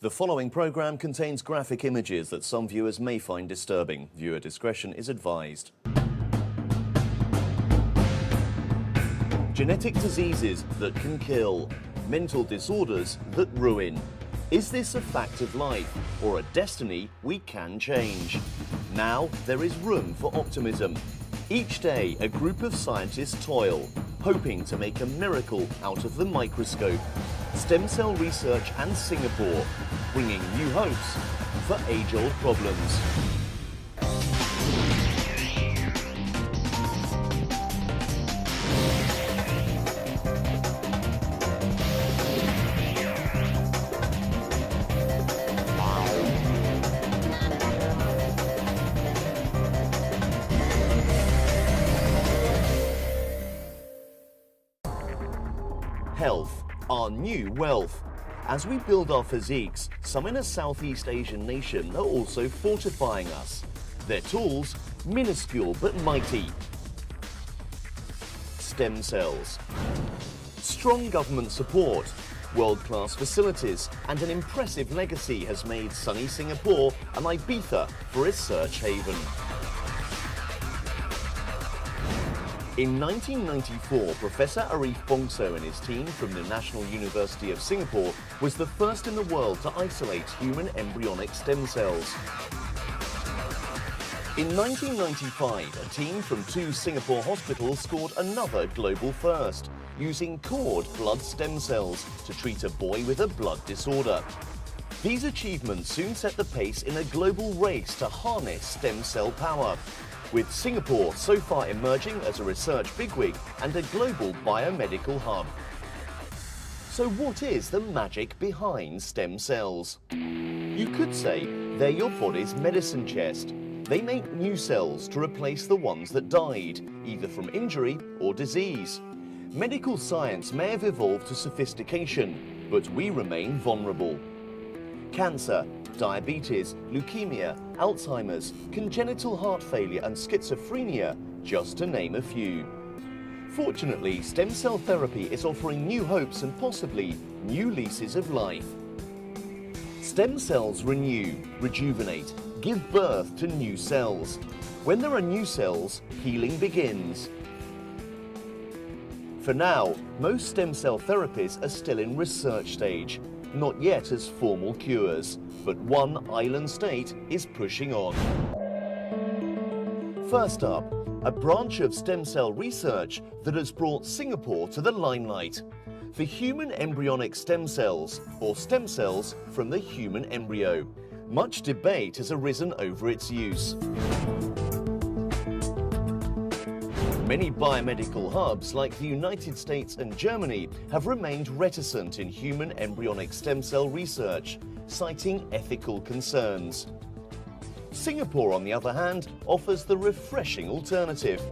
The following program contains graphic images that some viewers may find disturbing. Viewer discretion is advised. Genetic diseases that can kill. Mental disorders that ruin. Is this a fact of life or a destiny we can change? Now there is room for optimism. Each day a group of scientists toil, hoping to make a miracle out of the microscope. Stem cell research and Singapore, bringing new hopes for age-old problems. Health, our new wealth. As we build our physiques, some in a Southeast Asian nation are also fortifying us. Their tools, minuscule but mighty. Stem cells. Strong government support, world-class facilities, and an impressive legacy has made sunny Singapore an Ibiza for research haven. In 1994, Professor Arif Bongso and his team from the National University of Singapore was the first in the world to isolate human embryonic stem cells. In 1995, a team from 2 Singapore hospitals scored another global first, using cord blood stem cells to treat a boy with a blood disorder. These achievements soon set the pace in a global race to harness stem cell power, with Singapore so far emerging as a research bigwig and a global biomedical hub. So what is the magic behind stem cells? You could say they're your body's medicine chest. They make new cells to replace the ones that died, either from injury or disease. Medical science may have evolved to sophistication, but we remain vulnerable. Cancer, diabetes, leukemia, Alzheimer's, congenital heart failure and schizophrenia, just to name a few. Fortunately, stem cell therapy is offering new hopes and possibly new leases of life. Stem cells renew, rejuvenate, give birth to new cells. When there are new cells, healing begins. For now, most stem cell therapies are still in research stage, not yet as formal cures, but one island state is pushing on. First up, a branch of stem cell research that has brought Singapore to the limelight. The human embryonic stem cells, or stem cells from the human embryo. Much debate has arisen over its use. Many biomedical hubs like the United States and Germany have remained reticent in human embryonic stem cell research, citing ethical concerns. Singapore, on the other hand, offers the refreshing alternative.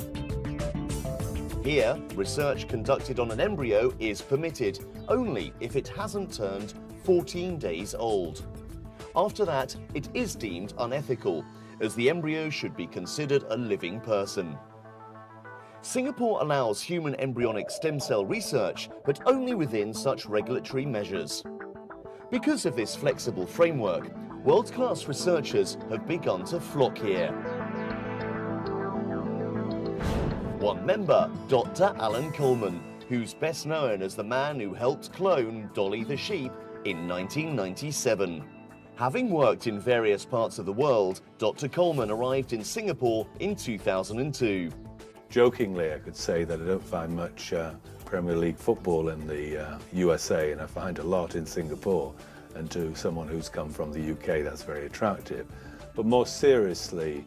Here, research conducted on an embryo is permitted, only if it hasn't turned 14 days old. After that, it is deemed unethical, as the embryo should be considered a living person. Singapore allows human embryonic stem cell research, but only within such regulatory measures. Because of this flexible framework, world-class researchers have begun to flock here. One member, Dr. Alan Coleman, who's best known as the man who helped clone Dolly the sheep in 1997. Having worked in various parts of the world, Dr. Coleman arrived in Singapore in 2002. Jokingly, I could say that I don't find much Premier League football in the USA, and I find a lot in Singapore. And to someone who's come from the UK, that's very attractive. But more seriously,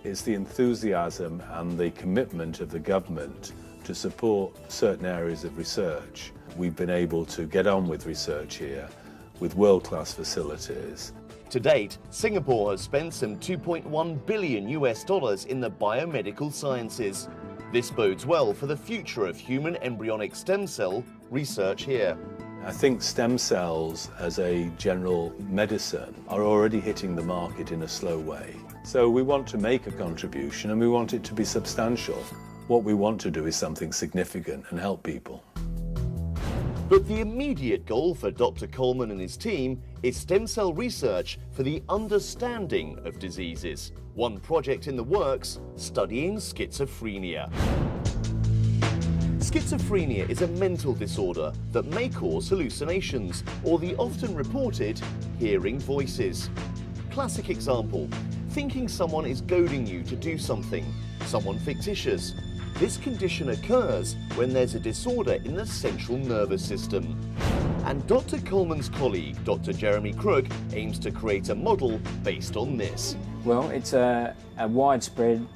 it's the enthusiasm and the commitment of the government to support certain areas of research. We've been able to get on with research here with world-class facilities. To date, Singapore has spent some $2.1 billion in the biomedical sciences. This bodes well for the future of human embryonic stem cell research here. I think stem cells as a general medicine are already hitting the market in a slow way. So we want to make a contribution and we want it to be substantial. What we want to do is something significant and help people. But the immediate goal for Dr. Coleman and his team is stem cell research for the understanding of diseases. One project in the works, studying schizophrenia. Schizophrenia is a mental disorder that may cause hallucinations or the often reported hearing voices. Classic example, thinking someone is goading you to do something, someone fictitious. This condition occurs when there's a disorder in the central nervous system. And Dr. Coleman's colleague, Dr. Jeremy Crook, aims to create a model based on this. Well, it's a widespread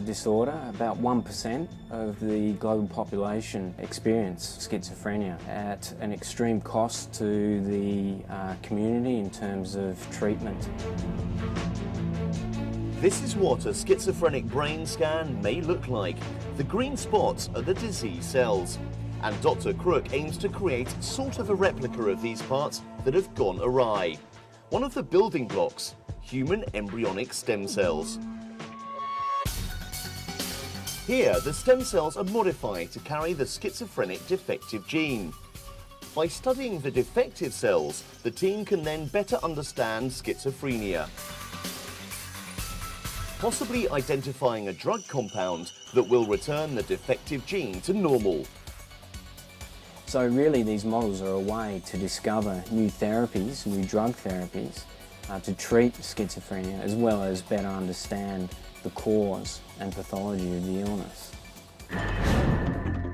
disorder. About 1% of the global population experience schizophrenia at an extreme cost to the community in terms of treatment. This is what a schizophrenic brain scan may look like. The green spots are the disease cells. And Dr. Crook aims to create sort of a replica of these parts that have gone awry. One of the building blocks, human embryonic stem cells. Here, the stem cells are modified to carry the schizophrenic defective gene. By studying the defective cells, the team can then better understand schizophrenia, possibly identifying a drug compound that will return the defective gene to normal. So really these models are a way to discover new therapies, new drug therapies, to treat schizophrenia as well as better understand the cause and pathology of the illness.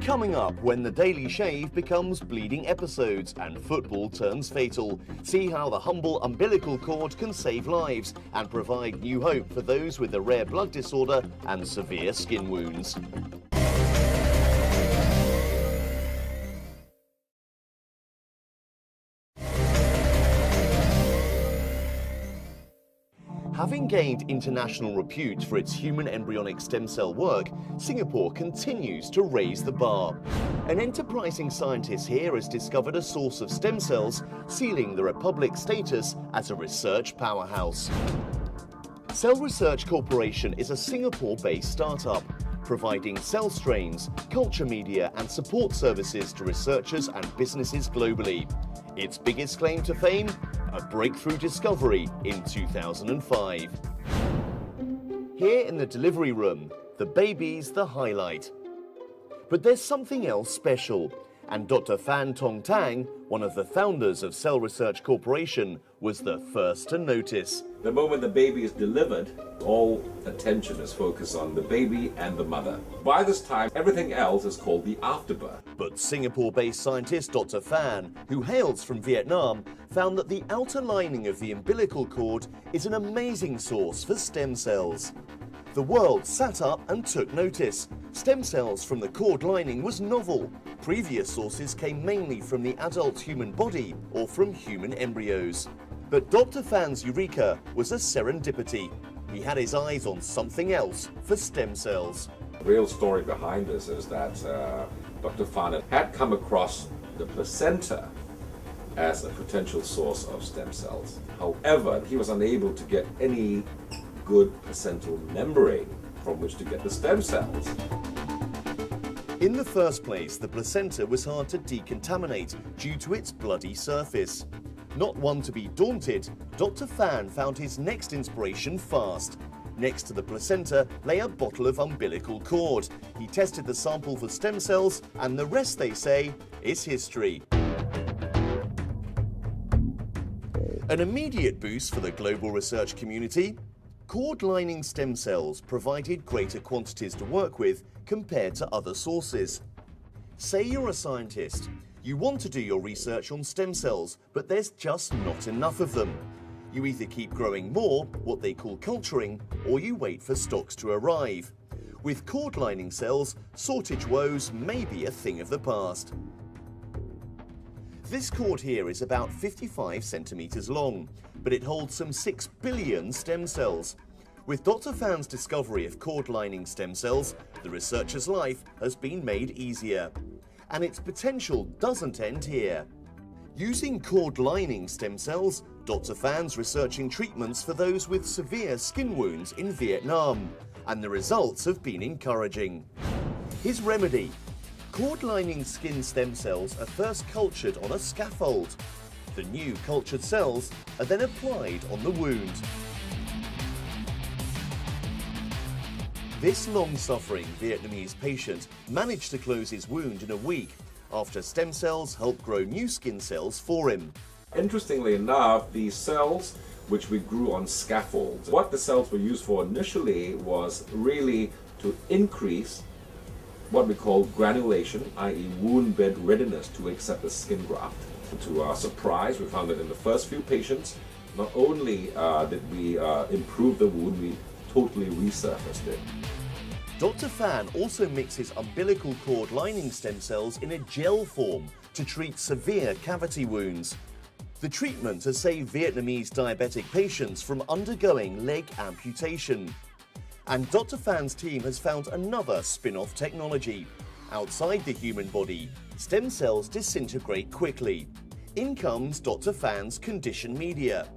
Coming up, when the Daily Shave becomes bleeding episodes and football turns fatal, see how the humble umbilical cord can save lives and provide new hope for those with a rare blood disorder and severe skin wounds. Having gained international repute for its human embryonic stem cell work, Singapore continues to raise the bar. An enterprising scientist here has discovered a source of stem cells, sealing the Republic's status as a research powerhouse. Cell Research Corporation is a Singapore-based startup, providing cell strains, culture media and support services to researchers and businesses globally. Its biggest claim to fame? A breakthrough discovery in 2005. Here in the delivery room, the baby's the highlight. But there's something else special, and Dr. Phan Tong Tang, one of the founders of Cell Research Corporation, was the first to notice. The moment the baby is delivered, all attention is focused on the baby and the mother. By this time, everything else is called the afterbirth. But Singapore-based scientist Dr. Phan, who hails from Vietnam, found that the outer lining of the umbilical cord is an amazing source for stem cells. The world sat up and took notice. Stem cells from the cord lining was novel. Previous sources came mainly from the adult human body or from human embryos. But Dr. Phan's eureka was a serendipity. He had his eyes on something else for stem cells. The real story behind this is that Dr. Phan had come across the placenta as a potential source of stem cells. However, he was unable to get any good placental membrane from which to get the stem cells. In the first place, the placenta was hard to decontaminate due to its bloody surface. Not one to be daunted, Dr. Phan found his next inspiration fast. Next to the placenta lay a bottle of umbilical cord. He tested the sample for stem cells, and the rest, they say, is history. An immediate boost for the global research community. Cord lining stem cells provided greater quantities to work with compared to other sources. Say you're a scientist. You want to do your research on stem cells, but there's just not enough of them. You either keep growing more, what they call culturing, or you wait for stocks to arrive. With cord lining cells, shortage woes may be a thing of the past. This cord here is about 55 centimeters long, but it holds some 6 billion stem cells. With Dr. Phan's discovery of cord lining stem cells, the researcher's life has been made easier. And its potential doesn't end here. Using cord lining stem cells, Dr. Phan's researching treatments for those with severe skin wounds in Vietnam, and the results have been encouraging. His remedy: Cord-lining skin stem cells are first cultured on a scaffold. The new cultured cells are then applied on the wound. This long-suffering Vietnamese patient managed to close his wound in a week after stem cells helped grow new skin cells for him. Interestingly enough, these cells which we grew on scaffolds, what the cells were used for initially was really to increase what we call granulation, i.e. wound bed readiness to accept a skin graft. To our surprise, we found that in the first few patients, not only did we improve the wound, we totally resurfaced it. Dr. Phan also mixes umbilical cord lining stem cells in a gel form to treat severe cavity wounds. The treatment has saved Vietnamese diabetic patients from undergoing leg amputation. And Dr. Phan's team has found another spin-off technology. Outside the human body, stem cells disintegrate quickly. In comes Dr. Phan's condition media.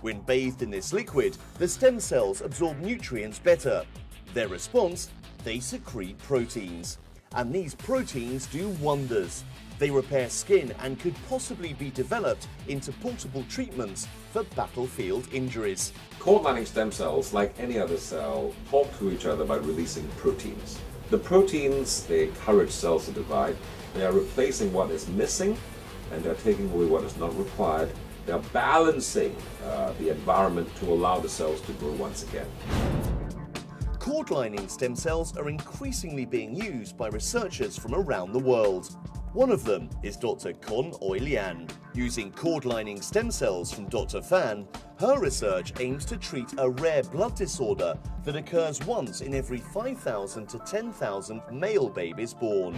When bathed in this liquid, the stem cells absorb nutrients better. Their response? They secrete proteins. And these proteins do wonders. They repair skin and could possibly be developed into portable treatments for battlefield injuries. Cord-lining stem cells, like any other cell, talk to each other by releasing proteins. The proteins, they encourage cells to divide. They are replacing what is missing, and they're taking away what is not required. They're balancing the environment to allow the cells to grow once again. Cord-lining stem cells are increasingly being used by researchers from around the world. One of them is Dr. Con Oi Lian. Using cord-lining stem cells from Dr. Phan, her research aims to treat a rare blood disorder that occurs once in every 5,000 to 10,000 male babies born.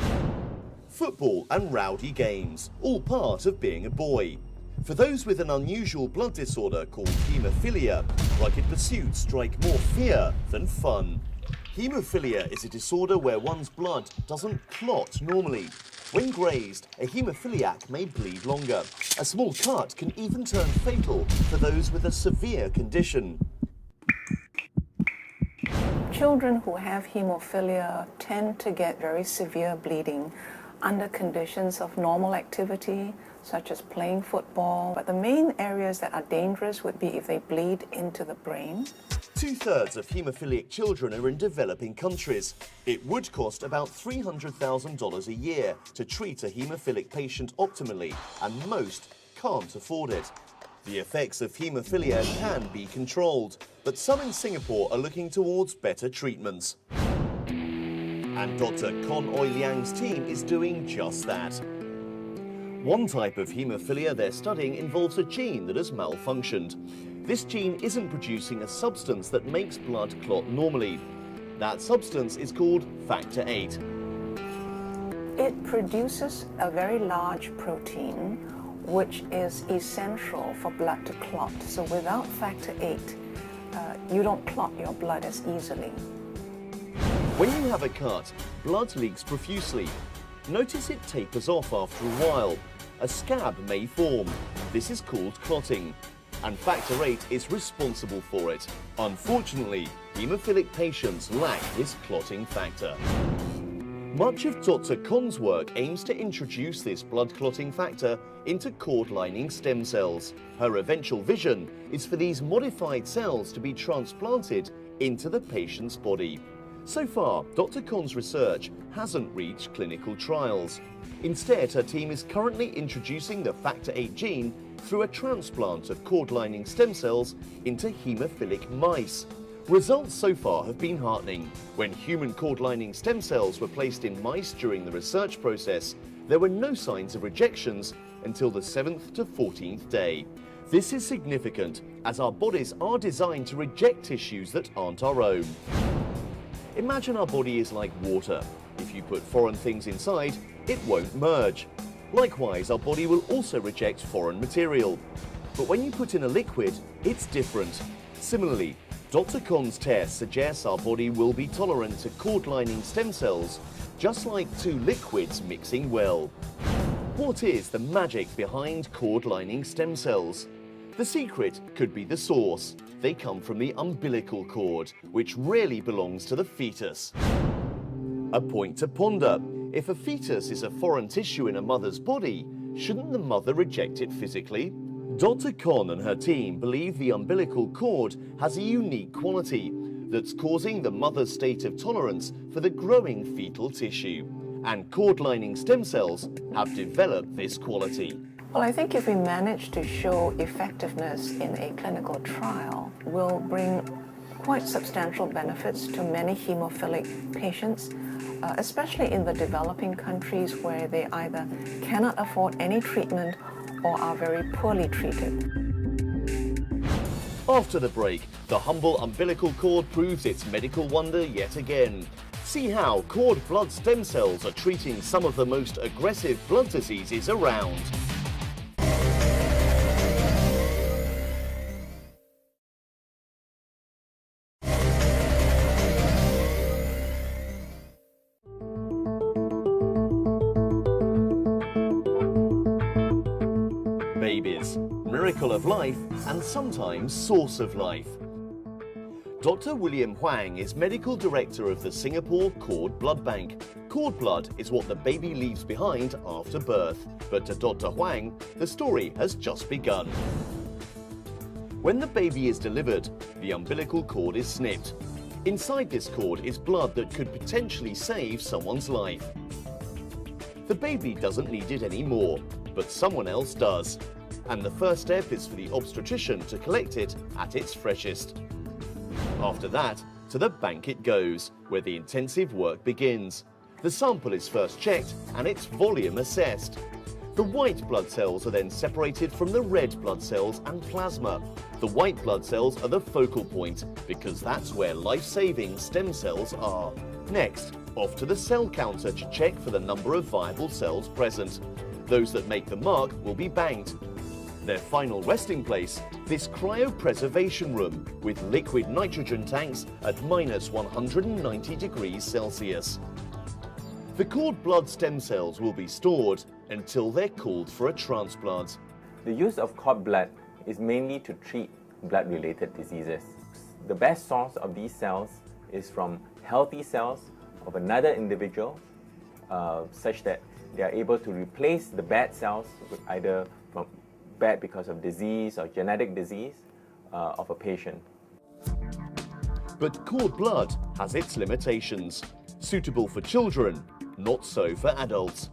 Football and rowdy games, all part of being a boy. For those with an unusual blood disorder called haemophilia, rugged pursuits strike more fear than fun. Haemophilia is a disorder where one's blood doesn't clot normally. When grazed, a haemophiliac may bleed longer. A small cut can even turn fatal for those with a severe condition. Children who have hemophilia tend to get very severe bleeding under conditions of normal activity, such as playing football. But the main areas that are dangerous would be if they bleed into the brain. 2/3 of haemophilic children are in developing countries. It would cost about $300,000 a year to treat a haemophilic patient optimally, and most can't afford it. The effects of haemophilia can be controlled, but some in Singapore are looking towards better treatments. And Dr. Con Oi Liang's team is doing just that. One type of haemophilia they're studying involves a gene that has malfunctioned. This gene isn't producing a substance that makes blood clot normally. That substance is called factor VIII. It produces a very large protein which is essential for blood to clot. So without factor VIII, you don't clot your blood as easily. When you have a cut, blood leaks profusely. Notice it tapers off after a while. A scab may form. This is called clotting, and factor VIII is responsible for it. Unfortunately, haemophilic patients lack this clotting factor. Much of Dr. Con's work aims to introduce this blood clotting factor into cord-lining stem cells. Her eventual vision is for these modified cells to be transplanted into the patient's body. So far, Dr. Con's research hasn't reached clinical trials. Instead, her team is currently introducing the factor VIII gene through a transplant of cord-lining stem cells into haemophilic mice. Results so far have been heartening. When human cord-lining stem cells were placed in mice during the research process, there were no signs of rejections until the 7th to 14th day. This is significant, as our bodies are designed to reject tissues that aren't our own. Imagine our body is like water. If you put foreign things inside, it won't merge. Likewise, our body will also reject foreign material. But when you put in a liquid, it's different. Similarly, Dr. Con's test suggests our body will be tolerant to cord-lining stem cells, just like two liquids mixing well. What is the magic behind cord-lining stem cells? The secret could be the source. They come from the umbilical cord, which really belongs to the fetus. A point to ponder. If a fetus is a foreign tissue in a mother's body, shouldn't the mother reject it physically? Dr. Kon and her team believe the umbilical cord has a unique quality that's causing the mother's state of tolerance for the growing fetal tissue. And cord lining stem cells have developed this quality. Well, I think if we manage to show effectiveness in a clinical trial, we'll bring quite substantial benefits to many hemophilic patients, especially in the developing countries where they either cannot afford any treatment or are very poorly treated. After the break, the humble umbilical cord proves its medical wonder yet again. See how cord blood stem cells are treating some of the most aggressive blood diseases around. Babies, miracle of life and sometimes source of life. Dr. William Huang is Medical Director of the Singapore Cord Blood Bank. Cord blood is what the baby leaves behind after birth. But to Dr. Huang, the story has just begun. When the baby is delivered, the umbilical cord is snipped. Inside this cord is blood that could potentially save someone's life. The baby doesn't need it anymore, but someone else does. And the first step is for the obstetrician to collect it at its freshest. After that, to the bank it goes, where the intensive work begins. The sample is first checked and its volume assessed. The white blood cells are then separated from the red blood cells and plasma. The white blood cells are the focal point, because that's where life-saving stem cells are. Next, off to the cell counter to check for the number of viable cells present. Those that make the mark will be banked. Their final resting place, this cryopreservation room with liquid nitrogen tanks at -190 degrees Celsius. The cord blood stem cells will be stored until they're called for a transplant. The use of cord blood is mainly to treat blood-related diseases. The best source of these cells is from healthy cells of another individual, such that they are able to replace the bad cells, either from bad because of disease or genetic disease of a patient. But cord blood has its limitations. Suitable for children, not so for adults.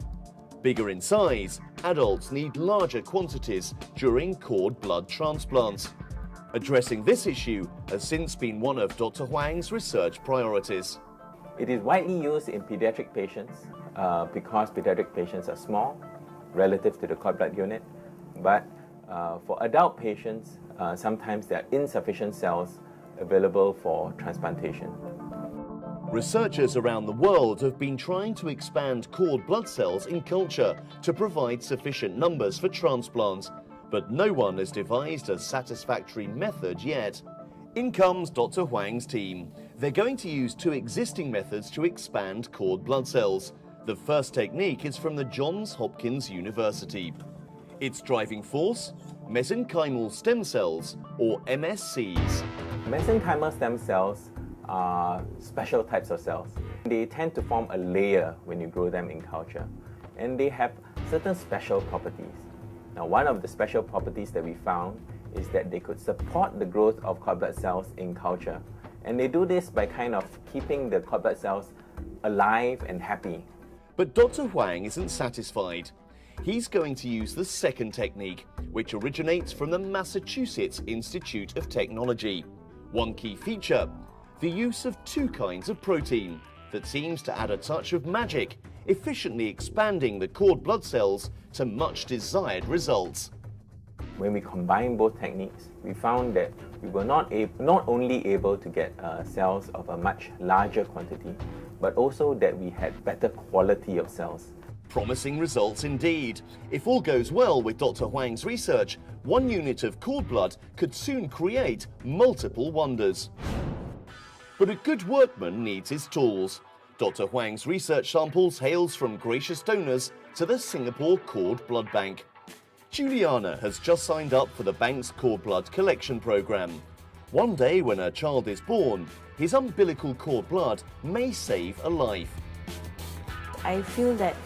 Bigger in size, adults need larger quantities during cord blood transplants. Addressing this issue has since been one of Dr. Huang's research priorities. It is widely used in pediatric patients because pediatric patients are small relative to the cord blood unit, but for adult patients, sometimes there are insufficient cells available for transplantation. Researchers around the world have been trying to expand cord blood cells in culture to provide sufficient numbers for transplants, but no one has devised a satisfactory method yet. In comes Dr. Huang's team. They're going to use two existing methods to expand cord blood cells. The first technique is from the Johns Hopkins University. Its driving force, mesenchymal stem cells, or MSCs. Mesenchymal stem cells are special types of cells. They tend to form a layer when you grow them in culture, and they have certain special properties. Now, one of the special properties that we found is that they could support the growth of cord blood cells in culture, and they do this by kind of keeping the cord blood cells alive and happy. But Dr. Huang isn't satisfied. He's going to use the second technique, which originates from the Massachusetts Institute of Technology. One key feature, the use of two kinds of protein that seems to add a touch of magic, efficiently expanding the cord blood cells to much desired results. When we combine both techniques, we found that we were not only able to get cells of a much larger quantity, but also that we had better quality of cells. Promising results indeed. If all goes well with Dr. Huang's research, 1 unit of cord blood could soon create multiple wonders. But a good workman needs his tools. Dr. Huang's research samples hails from gracious donors to the Singapore Cord Blood Bank. Juliana has just signed up for the bank's cord blood collection program. One day when her child is born, his umbilical cord blood may save a life. I feel that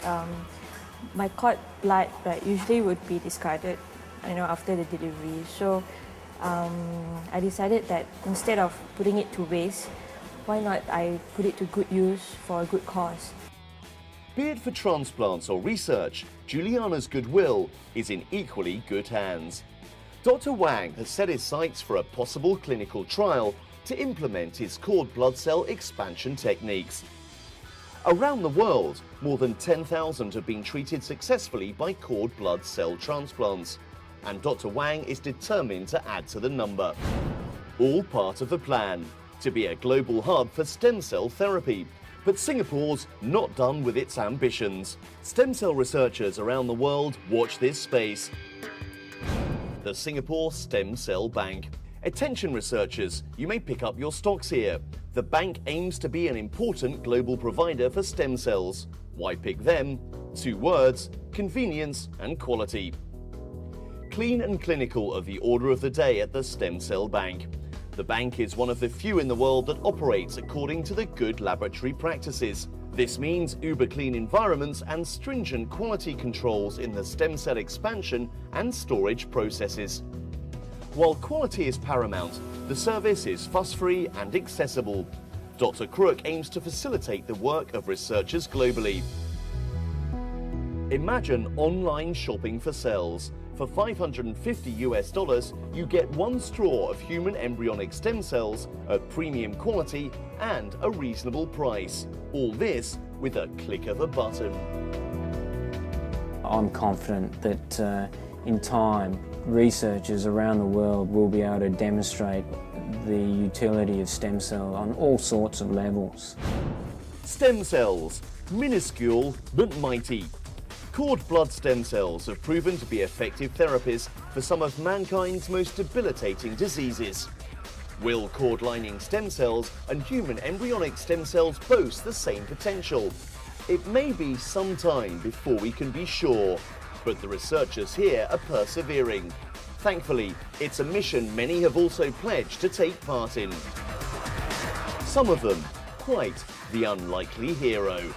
my cord blood usually would be discarded, after the delivery. So I decided that instead of putting it to waste, why not I put it to good use for a good cause. Be it for transplants or research, Juliana's goodwill is in equally good hands. Dr. Wang has set his sights for a possible clinical trial to implement his cord blood cell expansion techniques. Around the world, more than 10,000 have been treated successfully by cord blood cell transplants, and Dr. Wang is determined to add to the number. All part of the plan to be a global hub for stem cell therapy. But Singapore's not done with its ambitions. Stem cell researchers around the world watch this space. The Singapore Stem Cell Bank. Attention researchers, you may pick up your stocks here. The bank aims to be an important global provider for stem cells. Why pick them? 2 words: convenience and quality. Clean and clinical are the order of the day at the Stem Cell Bank. The bank is one of the few in the world that operates according to the good laboratory practices. This means uber-clean environments and stringent quality controls in the stem cell expansion and storage processes. While quality is paramount, the service is fuss-free and accessible. Dr. Crook aims to facilitate the work of researchers globally. Imagine online shopping for cells. For $550 you get 1 straw of human embryonic stem cells at premium quality and a reasonable price. All this with a click of a button. I'm confident that in time, researchers around the world will be able to demonstrate the utility of stem cell on all sorts of levels. Stem cells, minuscule but mighty. Cord blood stem cells have proven to be effective therapies for some of mankind's most debilitating diseases. Will cord lining stem cells and human embryonic stem cells boast the same potential? It may be some time before we can be sure, but the researchers here are persevering. Thankfully, it's a mission many have also pledged to take part in. Some of them quite the unlikely hero.